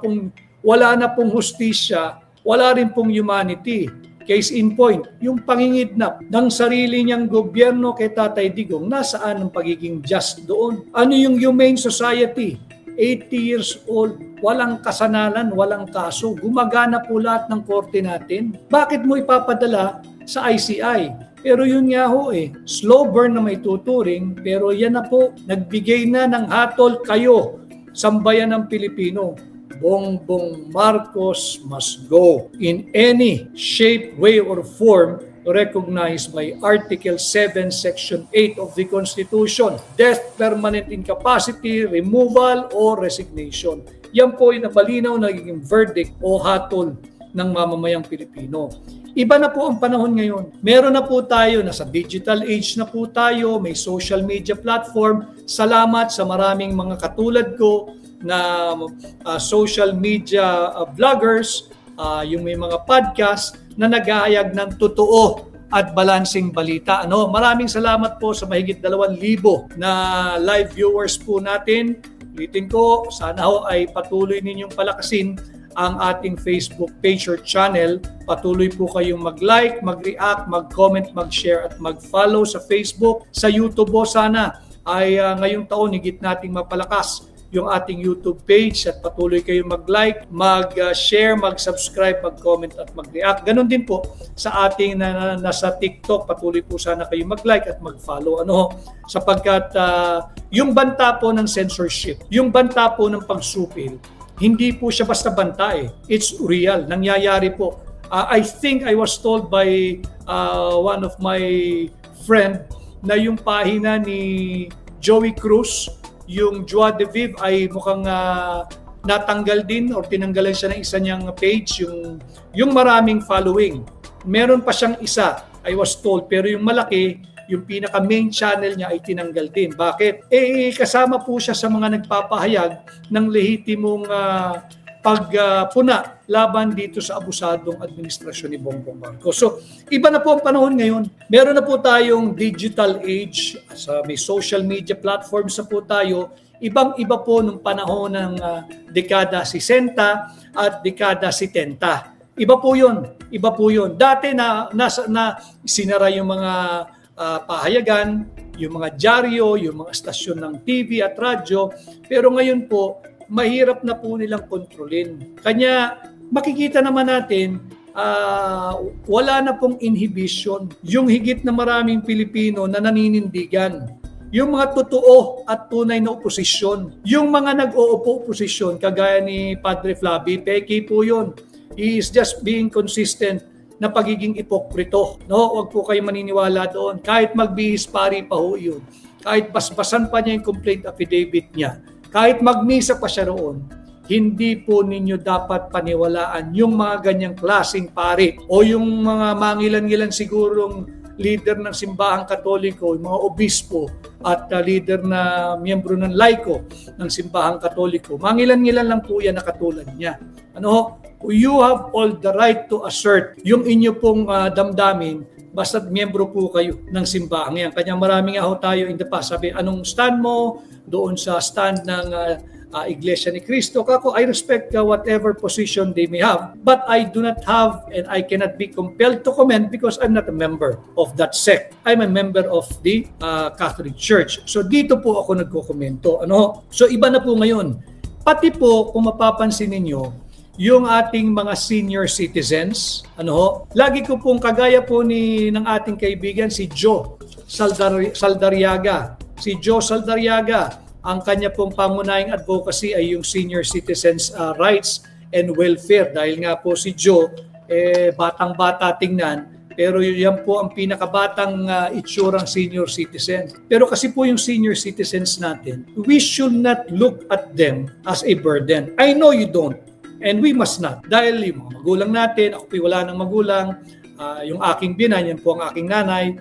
na pong hustisya, wala rin pong humanity. Case in point, yung pangingidnap ng sarili niyang gobyerno kay Tatay Digong, nasaan ang pagiging just doon? Ano yung humane society? 80 years old, walang kasanalan, walang kaso, gumagana po lahat ng korte natin. Bakit mo ipapadala sa ICI? Pero yun nga slow burn na may tuturing, pero yan na po, nagbigay na ng hatol kayo, sambayan ng Pilipino. Bongbong Marcos must go in any shape, way, or form recognized by Article 7, Section 8 of the Constitution. Death, permanent incapacity, removal, or resignation. Yan po ay nabalinaw na naging verdict o hatol ng mamamayang Pilipino. Iba na po ang panahon ngayon. Meron na po tayo, nasa digital age na po tayo, may social media platform. Salamat sa maraming mga katulad ko na social media vloggers, yung may mga podcast na naghahayag ng totoo at balansing balita. Maraming salamat po sa mahigit 2,000 na live viewers po natin. Ulitin ko, sana ay patuloy ninyong palakasin ang ating Facebook page or channel. Patuloy po kayong mag-like, mag-react, mag-comment, mag-share at mag-follow sa Facebook. Sa YouTube sana ay ngayong taon higit nating mapalakas yung ating YouTube page at patuloy kayong mag-like, mag-share, mag-subscribe, mag-comment at mag-react. Ganon din po sa ating nasa TikTok, patuloy po sana kayong mag-like at mag-follow. Sapagkat yung banta po ng censorship, yung banta po ng pagsupil, hindi po siya basta banta It's real. Nangyayari po. I think I was told by one of my friend na yung pahina ni Joey Cruz, yung Joie de Vivre ay mukhang natanggal din o tinanggalan siya ng isa niyang page, yung maraming following. Meron pa siyang isa, I was told, pero yung malaki, yung pinaka main channel niya ay tinanggal din. Bakit? Kasama po siya sa mga nagpapahayag ng lehitimong pagpuna laban dito sa abusadong administrasyon ni Bongbong Marcos. So, iba na po ang panahon ngayon. Meron na po tayong digital age, may social media platforms na po tayo. Ibang-iba po nung panahon ng dekada 60 at dekada 70. Iba po yun. Iba po yun. Dati na sinara yung mga pahayagan, yung mga dyaryo, yung mga stasyon ng TV at radyo. Pero ngayon po, mahirap na po nilang kontrolin. Kanya makikita naman natin, wala na pong inhibition. Yung higit na maraming Pilipino na naninindigan, yung mga totoo at tunay na oposisyon. Yung mga nag-uupo oposisyon, kagaya ni Padre Flavi, peki po yun. He is just being consistent na pagiging ipokrito. No, wag po kayo maniniwala doon. Kahit magbihis pari pa ho yun. Kahit basbasan pa niya yung complaint affidavit niya. Kahit magmisa pa siya roon, hindi po ninyo dapat paniwalaan yung mga ganyang klaseng pari o yung mga mangilan-ngilan sigurong leader ng simbahang Katoliko, yung mga obispo at leader na miyembro ng laiko ng simbahang Katoliko. Mangilan-ngilan lang po yan na katulad niya. Ano? You have all the right to assert yung inyo pong damdamin basta't miyembro po kayo ng simbahang yan. Kanya maraming ho tayo in the past. Sabi, anong stand mo doon sa stand ng Iglesia ni Cristo? Kako, I respect whatever position they may have, but I do not have and I cannot be compelled to comment because I'm not a member of that sect. I'm a member of the Catholic Church. So dito po ako nagkokomento. Ano? So iba na po ngayon. Pati po, kung mapapansin ninyo, yung ating mga senior citizens, lagi ko pong kagaya po ng ating kaibigan si Joe Saldariaga. Si Joe Saldariaga, ang kanya pong pangunahing advocacy ay yung senior citizens rights and welfare. Dahil nga po si Joe, batang-bata tingnan, pero yan po ang pinakabatang itsurang senior citizen. Pero kasi po yung senior citizens natin, we should not look at them as a burden. I know you don't. And we must not. Dahil yung mga magulang natin, ako po'y wala ng magulang, yung aking binan, yan po ang aking nanay,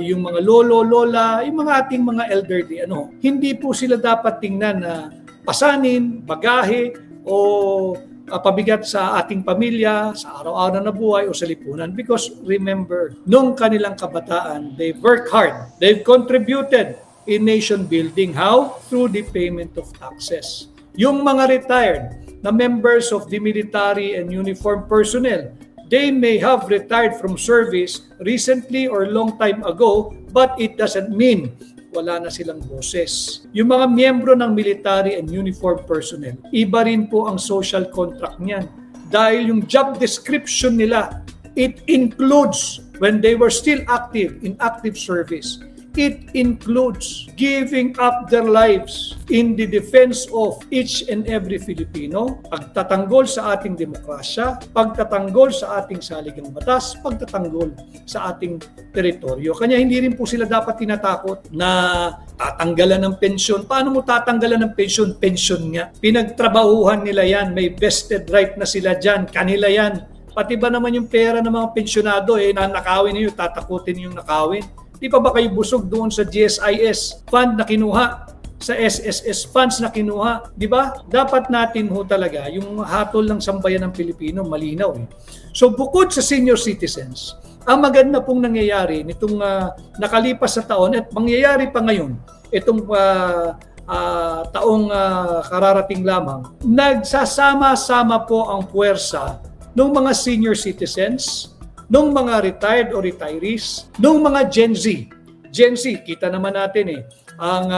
yung mga lolo, lola, yung mga ating mga elderly, hindi po sila dapat tingnan na pasanin, bagahe, o pabigat sa ating pamilya, sa araw-araw na buhay o sa lipunan. Because remember, nung kanilang kabataan, they work hard. They've contributed in nation building. How? Through the payment of taxes. Yung mga retired na members of the military and uniformed personnel, they may have retired from service recently or long time ago, but it doesn't mean wala na silang boses. Yung mga miyembro ng military and uniformed personnel, iba rin po ang social contract niyan. Dahil yung job description nila, it includes, when they were still active, in active service, it includes giving up their lives in the defense of each and every Filipino, pagtatanggol sa ating demokrasya, pagtatanggol sa ating saligang batas, pagtatanggol sa ating teritoryo. Kanya hindi rin po sila dapat tinatakot na tatanggalan ng pensyon. Paano mo tatanggalan ng pensyon? Pensyon nga. Pinagtrabahuhan nila yan. May vested right na sila dyan. Kanila yan. Pati ba naman yung pera ng mga pensyonado, nanakawin niyo, tatakutin yung nakawin. Di pa ba kayo busog doon sa GSIS fund na kinuha, sa SSS funds na kinuha? Di ba? Dapat natin talaga, yung hatol ng sambayan ng Pilipino, malinaw. So bukod sa senior citizens, ang maganda pong nangyayari nitong nakalipas sa taon at mangyayari pa ngayon, itong taong kararating lamang, nagsasama-sama po ang puwersa ng mga senior citizens, nung mga retired o retirees, nung mga Gen Z. Gen Z, kita naman natin ang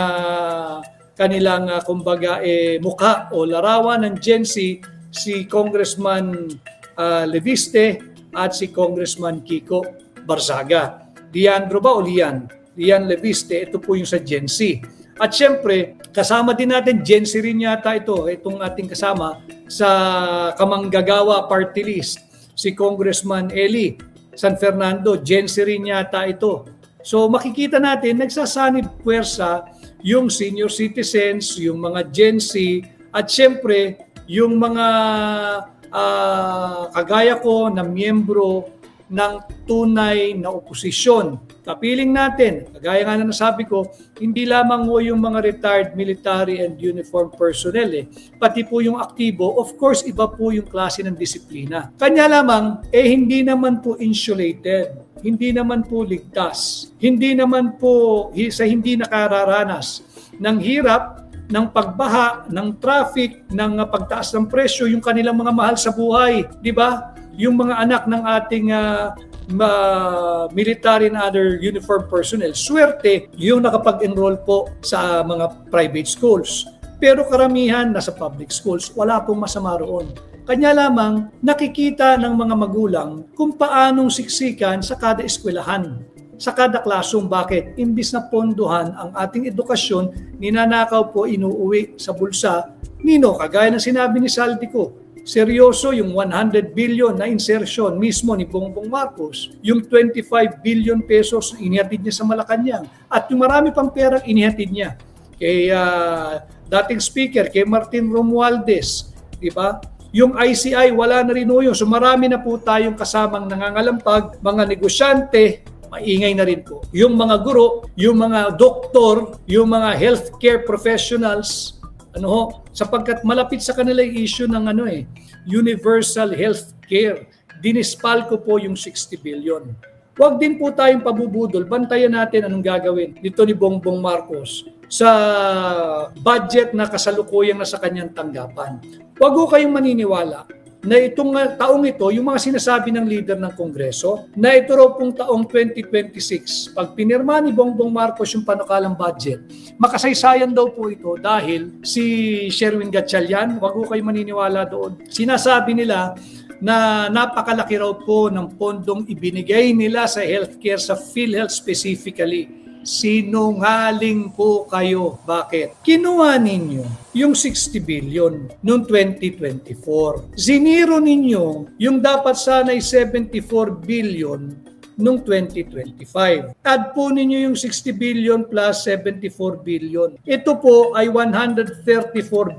kanilang kumbaga mukha o larawan ng Gen Z, si Congressman Leviste at si Congressman Kiko Barzaga. Leandro ba o Lian? Lian Leviste, ito po yung sa Gen Z. At syempre, kasama din natin, Gen Z rin yata itong ating kasama sa Kamanggagawa Party List, si Congressman Eli San Fernando, Gen Z rin yata ito. So makikita natin, nagsasanib puwersa yung senior citizens, yung mga Gen Z, at syempre yung mga kagaya ko na miyembro ng tunay na oposisyon. Kapiling natin, kagaya nga na nasabi ko, hindi lamang yung mga retired military and uniformed personnel pati po yung aktibo, of course, iba po yung klase ng disiplina. Kanya lamang, hindi naman po insulated, hindi naman po ligtas, hindi naman po hindi nakararanas ng hirap, ng pagbaha, ng traffic, ng pagtaas ng presyo, yung kanilang mga mahal sa buhay, di ba? Yung mga anak ng ating military and other uniformed personnel, swerte yung nakapag-enroll po sa mga private schools. Pero karamihan nasa public schools, wala pong masama roon. Kanya lamang nakikita ng mga magulang kung paanong siksikan sa kada eskwelahan. sa kada classroom. Bakit? Imbis na ponduhan ang ating edukasyon, ninanakaw po, inuuwi sa bulsa nino, kagaya ng sinabi ni Saldico. Seryoso yung 100 billion na insertion mismo ni Bongbong Marcos, yung 25 billion pesos inihatid niya sa Malacanang, at yung marami pang perang inihatid niya kay dating speaker, kay Martin Romualdez, di ba? Yung ICI, wala na rin yun. So marami na po tayong kasamang nangangalampag, mga negosyante, maingay na rin po. Yung mga guro, yung mga doktor, yung mga healthcare professionals, sapagkat malapit sa kanila yung issue ng universal healthcare. Dinispal ko po yung 60 billion. Huwag din po tayong pabubudol. Bantayan natin anong gagawin dito ni Bongbong Marcos sa budget na kasalukuyang na sa kanyang tanggapan. Huwag ko kayong maniniwala na itong taong ito, yung mga sinasabi ng leader ng Kongreso, na ito raw pong taong 2026, pag pinirma ni Bongbong Marcos yung panukalang budget, makasaysayan daw po ito dahil si Sherwin Gatchalian, wag ko kayo maniniwala doon. Sinasabi nila na napakalaki raw po ng pondong ibinigay nila sa healthcare, sa PhilHealth specifically. Sinungaling po kayo. Bakit? Kinuha ninyo yung 60 billion noong 2024. Ziniro ninyo yung dapat sana'y 74 billion noong 2025. Add po ninyo yung 60 billion plus 74 billion. Ito po ay 134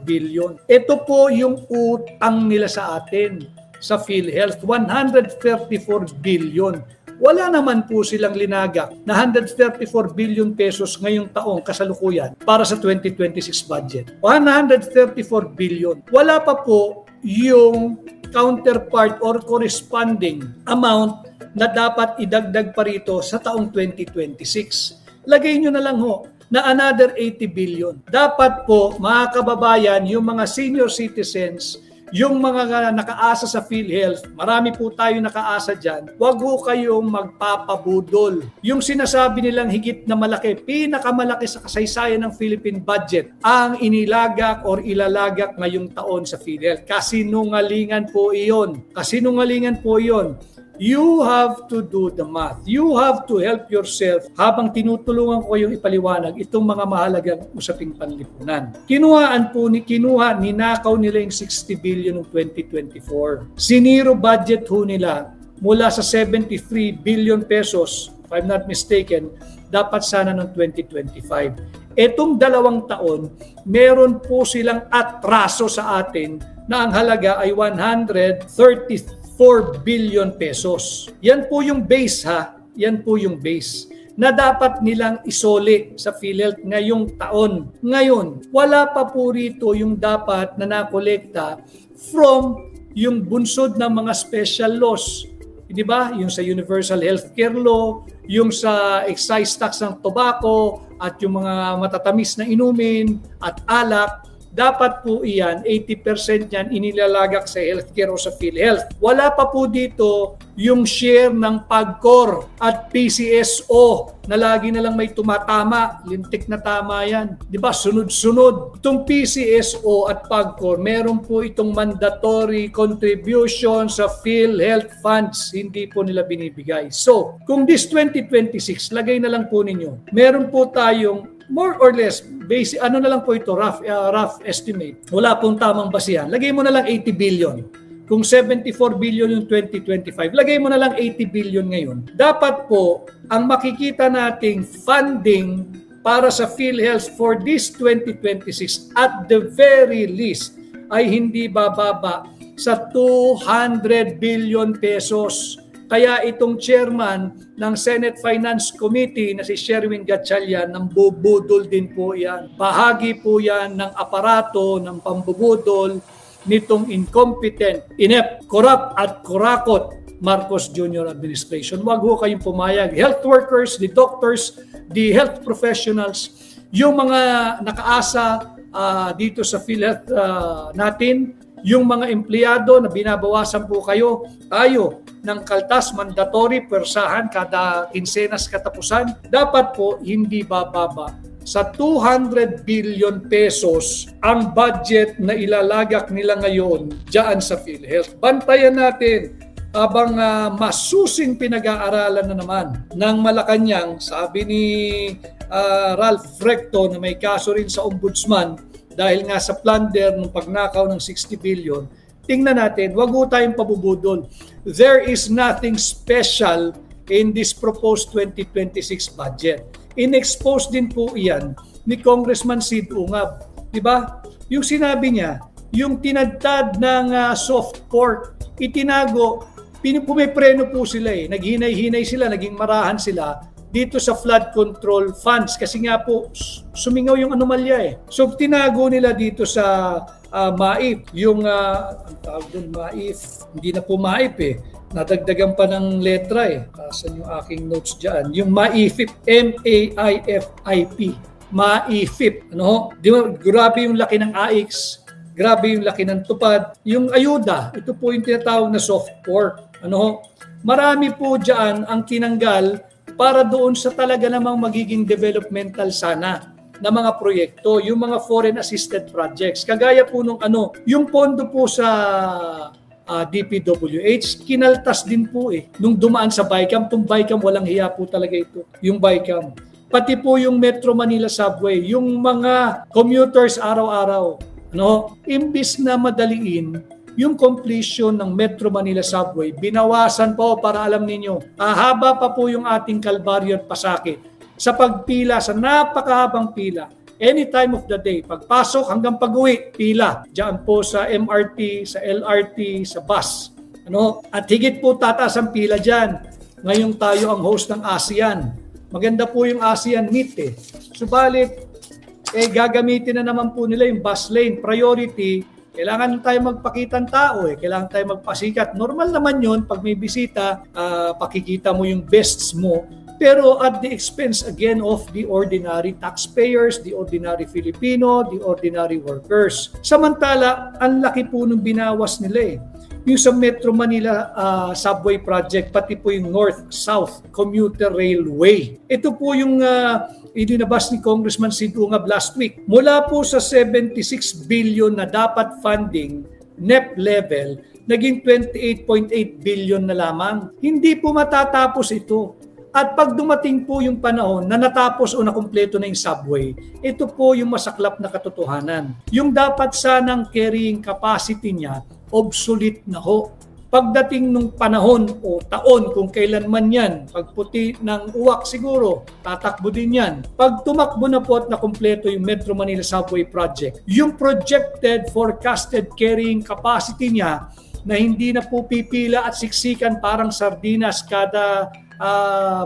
billion. Ito po yung utang nila sa atin sa PhilHealth, 134 billion. Wala naman po silang linagak na 134 billion pesos ngayong taong kasalukuyan para sa 2026 budget. 134 billion. Wala pa po yung counterpart or corresponding amount na dapat idagdag pa rito sa taong 2026. Lagay nyo na lang ho na another 80 billion. Dapat po, mga kababayan, yung mga senior citizens, yung mga nakaasa sa PhilHealth, marami po tayo nakaasa dyan, wag ho kayong magpapabudol. Yung sinasabi nilang higit na malaki, pinakamalaki sa kasaysayan ng Philippine budget, ang inilagak or ilalagak ngayong taon sa PhilHealth. Kasinungalingan po iyon. Kasinungalingan po iyon. You have to do the math. You have to help yourself habang tinutulungan ko kayong ipaliwanag itong mga mahalagang usaping panlipunan. Ninakaw nila yung 60 billion ng 2024. Siniro budget ho nila mula sa 73 billion pesos, if I'm not mistaken, dapat sana ng 2025. Etong 2 taon, meron po silang atraso sa atin na ang halaga ay 134 billion pesos. Yan po yung base ha. Yan po yung base na dapat nilang isoli sa PhilHealth ngayong taon. Ngayon, wala pa po rito yung dapat na nakolekta from yung bunsod ng mga special laws. Di ba? Yung sa Universal Healthcare Law, yung sa excise tax ng tobacco, at yung mga matatamis na inumin at alak. Dapat po iyan, 80% yan inilalagak sa healthcare o sa PhilHealth. Wala pa po dito yung share ng PAGCOR at PCSO na lagi na lang may tumatama, lintik na tama yan. Di ba? Sunod-sunod. Itong PCSO at PAGCOR, meron po itong mandatory contribution sa PhilHealth funds. Hindi po nila binibigay. So, kung this 2026, lagay na lang po ninyo, meron po tayong more or less, basic, na lang po ito, rough estimate. Wala pong tamang basihan. Lagay mo na lang 80 billion. Kung 74 billion yung 2025, lagay mo na lang 80 billion ngayon. Dapat po, ang makikita nating funding para sa PhilHealth for this 2026 at the very least ay hindi bababa sa 200 billion pesos. Kaya itong chairman ng Senate Finance Committee na si Sherwin Gatchalian, nang bubudol din po yan. Bahagi po yan ng aparato ng pambubudol nitong incompetent, inept, corrupt at kurakot Marcos Jr. administration. Wag ho kayong pumayag. Health workers, the doctors, the health professionals, yung mga nakaasa dito sa PhilHealth natin, yung mga empleyado na binabawasan po tayo ng kaltas, mandatory, persahan kada kinsenas katapusan, dapat po hindi bababa sa 200 billion pesos ang budget na ilalagak nila ngayon dyan sa PhilHealth. Bantayan natin habang masusing pinag-aaralan na naman ng Malacanang, sabi ni Ralph Recto na may kaso rin sa ombudsman dahil nga sa plunder ng pagnakaw ng 60 billion, tingnan natin, wag ho tayong pabubudol. There is nothing special in this proposed 2026 budget. In-expose din po iyan ni Congressman Sid Ungab. Diba? Yung sinabi niya, yung tinadtad ng soft pork, itinago, pumipreno po sila naghinay-hinay sila, naging marahan sila dito sa flood control funds kasi nga po sumingaw yung anomalya So tinago nila dito sa MAIF, yung ang tawag doon MAIF, hindi na po MAIF nadagdagan pa ng letra Asan yung aking notes dyan? Yung MAIFIP, M-A-I-F-I-P, MAIFIP. Di ba, grabe yung laki ng AX, grabe yung laki ng tupad. Yung ayuda, ito po yung tinatawag na soft pork. Marami po dyan ang tinanggal para doon sa talaga namang magiging developmental sana na mga proyekto, yung mga foreign assisted projects. Kagaya po nung yung pondo po sa DPWH, kinaltas din po nung dumaan sa BICAM. Itong BICAM, walang hiya po talaga ito, yung BICAM. Pati po yung Metro Manila Subway, yung mga commuters araw-araw, imbis na madaliin yung completion ng Metro Manila Subway, binawasan po para alam ninyo, haba pa po yung ating kalbaryo at pasakit sa pagpila, sa napakahabang pila. Any time of the day, pagpasok hanggang pag-uwi, pila. Diyan po sa MRT, sa LRT, sa bus. At higit po tataas ang pila dyan. Ngayon tayo ang host ng ASEAN. Maganda po yung ASEAN Meet Subalit, gagamitin na naman po nila yung bus lane. Priority, kailangan tayo magpakita ng tao Kailangan tayo magpasikat. Normal naman yun, pag may bisita, pakikita mo yung bests mo. Pero at the expense again of the ordinary taxpayers, the ordinary Filipino, the ordinary workers. Samantala, ang laki po nung binawas nila Yung sa Metro Manila Subway Project, pati po yung North-South Commuter Railway. Ito po yung inilabas ni Congressman Sid Ungab last week. Mula po sa 76 billion na dapat funding, NEP level, naging 28.8 billion na lamang. Hindi po matatapos ito. At pag dumating po yung panahon na natapos o nakumpleto na yung subway, ito po yung masaklap na katotohanan. Yung dapat sanang carrying capacity niya, obsolete na ho. Pagdating nung panahon o taon kung kailan man yan, pagputi ng uwak siguro, tatakbo din yan. Pag tumakbo na po at nakumpleto yung Metro Manila Subway Project, yung projected forecasted carrying capacity niya na hindi na po pipila at siksikan parang sardinas kada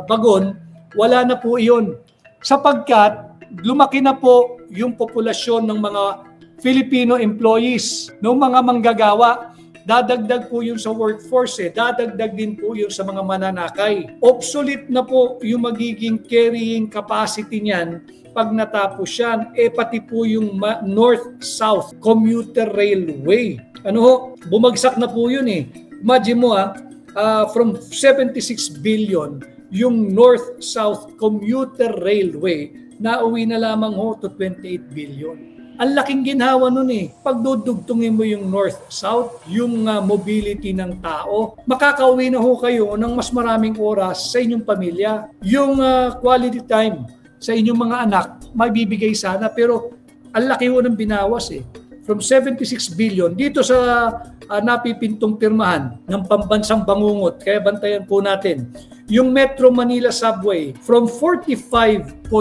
bagon, wala na po iyon. Sapagkat lumaki na po yung populasyon ng mga Filipino employees, ng mga manggagawa. Dadagdag po yun sa workforce, dadagdag din po yun sa mga mananakay. Obsolete na po yung magiging carrying capacity niyan pag natapos yan. Pati po yung North-South Commuter Railway. Bumagsak na po yun Imagine mo from 76 billion, yung North-South Commuter Railway, nauwi na lamang to 28 billion. Ang laking ginhawa nun Pagdudugtungin mo yung North-South, yung mobility ng tao, makakauwi na kayo ng mas maraming oras sa inyong pamilya. Yung quality time sa inyong mga anak, mabibigay sana, pero ang laki ng binawas From 76 billion, dito sa napipintong pirmahan ng pambansang bangungot, kaya bantayan po natin, yung Metro Manila Subway, from 45.3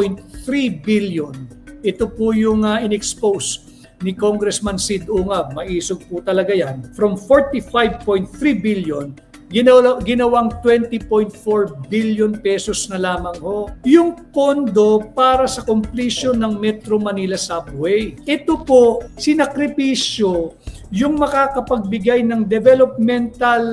billion, ito po yung in-expose ni Congressman Sid Ungab, maisog po talaga yan, from 45.3 billion, ginawang 20.4 billion pesos na lamang yung pondo para sa completion ng Metro Manila Subway. Ito po, sinakripisyo yung makakapagbigay ng developmental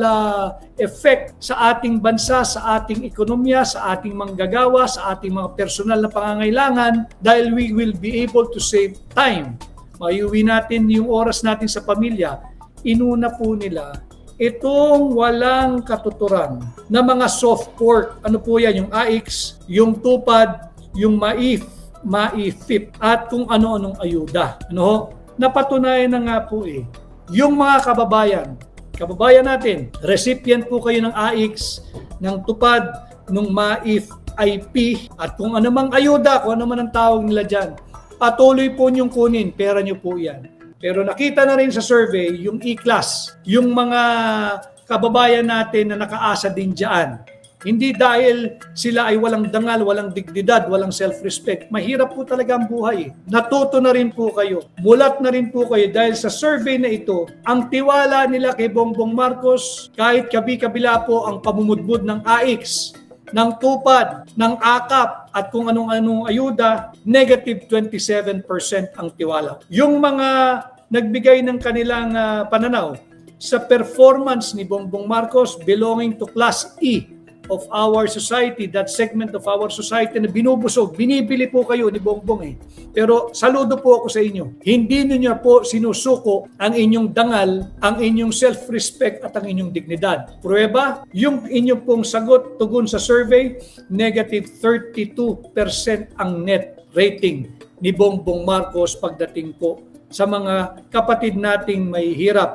effect sa ating bansa, sa ating ekonomiya, sa ating manggagawa, sa ating mga personal na pangangailangan, dahil we will be able to save time. Maiuwi natin yung oras natin sa pamilya. Inuna po nila itong walang katuturan na mga soft pork. Ano po yan? Yung AX, yung tupad, yung MAIFIP, at kung ano-anong ayuda. Napatunayan na nga po yung mga kababayan, kababayan natin, recipient po kayo ng AIX, ng tupad, ng MAIF IP, at kung anumang ayuda, kung ano man ang tawag nila dyan, patuloy po niyong kunin, pera niyo po yan. Pero nakita na rin sa survey, yung E-class, yung mga kababayan natin na nakaasa din dyan, hindi dahil sila ay walang dangal, walang dignidad, walang self-respect. Mahirap po talaga ang buhay. Natuto na rin po kayo. Mulat na rin po kayo dahil sa survey na ito, ang tiwala nila kay Bongbong Marcos, kahit kabi-kabila po ang pamumudmud ng AIX, ng tupad, ng akap, at kung anong-anong ayuda, negative 27% ang tiwala. Yung mga nagbigay ng kanilang pananaw sa performance ni Bongbong Marcos belonging to Class E of our society, that segment of our society na binubusog, binibili po kayo ni Bongbong eh. Pero saludo po ako sa inyo. Hindi niyo po sinusuko ang inyong dangal, ang inyong self-respect at ang inyong dignidad. Pruweba, yung inyong pong sagot tugon sa survey, negative 32% ang net rating ni Bongbong Marcos pagdating po sa mga kapatid nating may hirap